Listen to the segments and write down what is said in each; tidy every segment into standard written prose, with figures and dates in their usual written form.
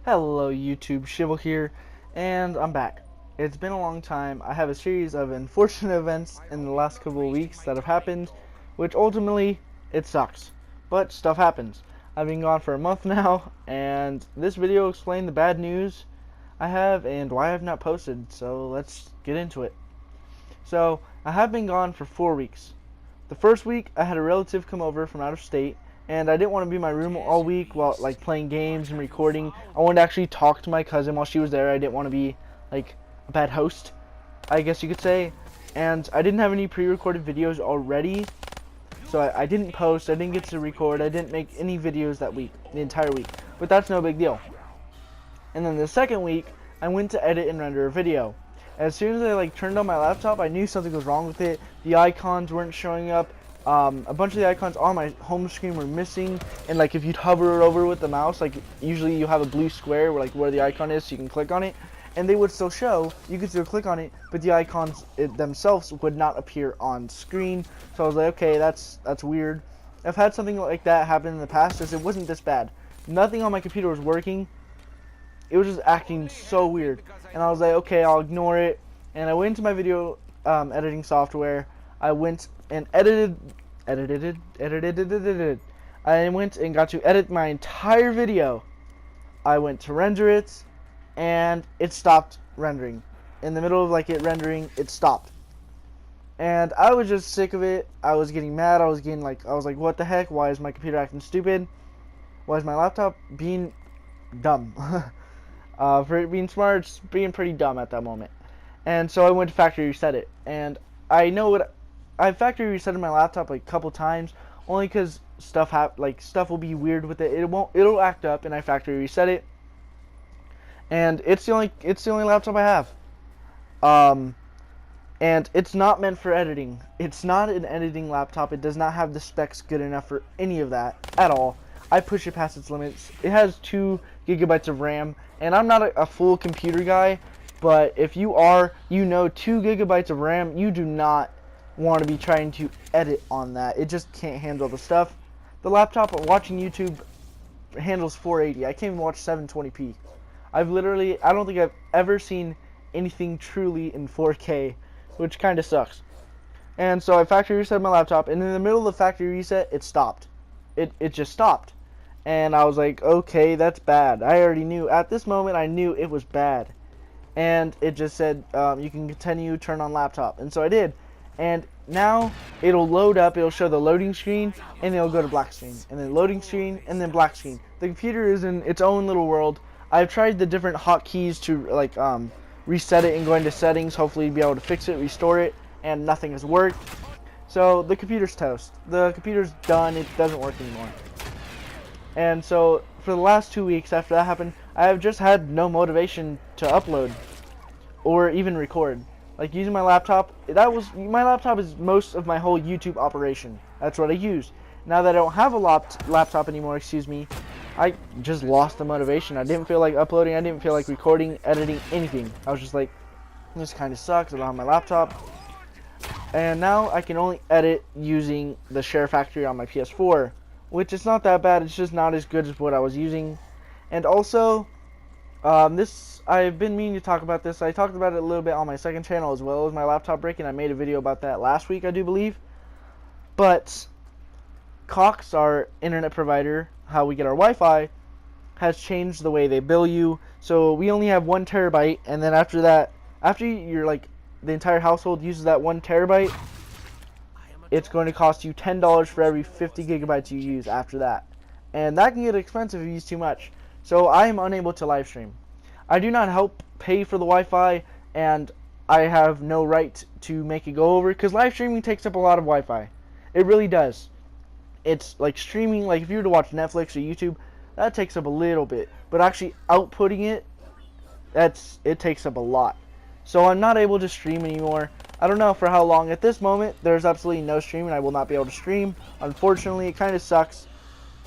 Hello YouTube, Shivel here, and I'm back. It's been a long time. I have a series of unfortunate events in the last couple of weeks that have happened, which ultimately, it sucks. But stuff happens. I've been gone for a month now, and this video will explain the bad news I have and why I have not posted, so let's get into it. So, I have been gone for 4 weeks. The first week, I had a relative come over from out of state, and I didn't want to be in my room all week while like playing games and recording. I wanted to actually talk to my cousin while she was there. I didn't want to be like a bad host, I guess you could say. And I didn't have any pre-recorded videos already, so I didn't post. I didn't get to record. I didn't make any videos that week, the entire week. But that's no big deal. And then the second week, I went to edit and render a video. As soon as I turned on my laptop, I knew something was wrong with it. The icons weren't showing up. A bunch of the icons on my home screen were missing, and if you'd hover over with the mouse, usually you have a blue square where the icon is, so you can click on it, and they would still show. You could still click on it, but the icons themselves would not appear on screen. So I was like, okay, that's weird. I've had something like that happen in the past, just it wasn't this bad. Nothing on my computer was working. It was just acting so weird, and I was like, okay, I'll ignore it. And I went into my video editing software. I went and edited. I went and got to edit my entire video. I went to render it, and it stopped rendering. In the middle of it rendering, it stopped. And I was just sick of it. I was getting mad. I was like, what the heck? Why is my computer acting stupid? Why is my laptop being dumb? For it being smart, it's being pretty dumb at that moment. And so I went to factory reset it, and I factory resetted my laptop a couple times, only because stuff will be weird with it. It'll act up, and I factory reset it, and it's the only laptop I have. And it's not meant for editing. It's not an editing laptop. It does not have the specs good enough for any of that at all. I push it past its limits. It has 2 gigabytes of RAM, and I'm not a full computer guy, but if you are, 2 gigabytes of RAM, you do not want to be trying to edit on that. It just can't handle the stuff. The laptop watching YouTube handles 480. I can't even watch 720p. I don't think I've ever seen anything truly in 4K, which kind of sucks. And so I factory reset my laptop, and in the middle of the factory reset, it stopped. It just stopped. And I was like, okay, that's bad. I already knew. At this moment, I knew it was bad. And it just said, you can continue, turn on laptop. And so I did. And now it'll load up. It'll show the loading screen, and it'll go to black screen. And then loading screen, and then black screen. The computer is in its own little world. I've tried the different hotkeys to reset it and go into settings, hopefully be able to fix it, restore it, and nothing has worked. So the computer's toast. The computer's done. It doesn't work anymore. And so for the last 2 weeks after that happened, I have just had no motivation to upload or even record. Using my laptop, my laptop is most of my whole YouTube operation. That's what I use. Now that I don't have a laptop anymore, I just lost the motivation. I didn't feel like uploading. I didn't feel like recording, editing, anything. I was just like, this kind of sucks. I don't have my laptop. And now I can only edit using the Share Factory on my PS4, which is not that bad. It's just not as good as what I was using. And also, I've been meaning to talk about this. I talked about it a little bit on my second channel as well as my laptop breaking. I made a video about that last week, I do believe. But Cox, our internet provider, how we get our Wi-Fi, has changed the way they bill you. So we only have 1 terabyte, and then after that, after the entire household uses that 1 terabyte, it's going to cost you $10 for every 50 gigabytes you use after that. And that can get expensive if you use too much. So I am unable to live stream. I do not help pay for the Wi-Fi, and I have no right to make it go over, because live streaming takes up a lot of Wi-Fi. It really does. It's like streaming, if you were to watch Netflix or YouTube, that takes up a little bit. But actually outputting it, it takes up a lot. So I'm not able to stream anymore. I don't know for how long. At this moment, there's absolutely no stream, and I will not be able to stream. Unfortunately, it kind of sucks.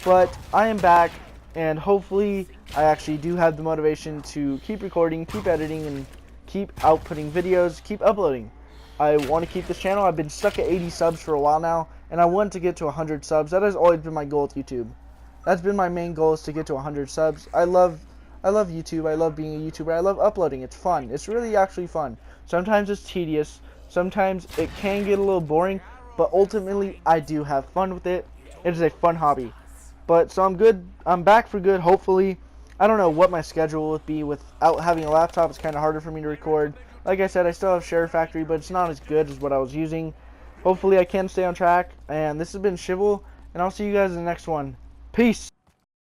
But I am back, and hopefully I actually do have the motivation to keep recording, keep editing, and keep outputting videos, keep uploading. I want to keep this channel. I've been stuck at 80 subs for a while now, and I want to get to 100 subs. That has always been my goal with YouTube. That's been my main goal, is to get to 100 subs. I love I love YouTube. I love being a YouTuber. I love uploading. It's fun. It's really actually fun. Sometimes it's tedious. Sometimes it can get a little boring, but ultimately I do have fun with it. It is a fun hobby. But so I'm good. I'm back for good, hopefully. I don't know what my schedule will be without having a laptop. It's kind of harder for me to record. Like I said, I still have Share Factory, but it's not as good as what I was using. Hopefully I can stay on track. And this has been Shivel, and I'll see you guys in the next one. Peace!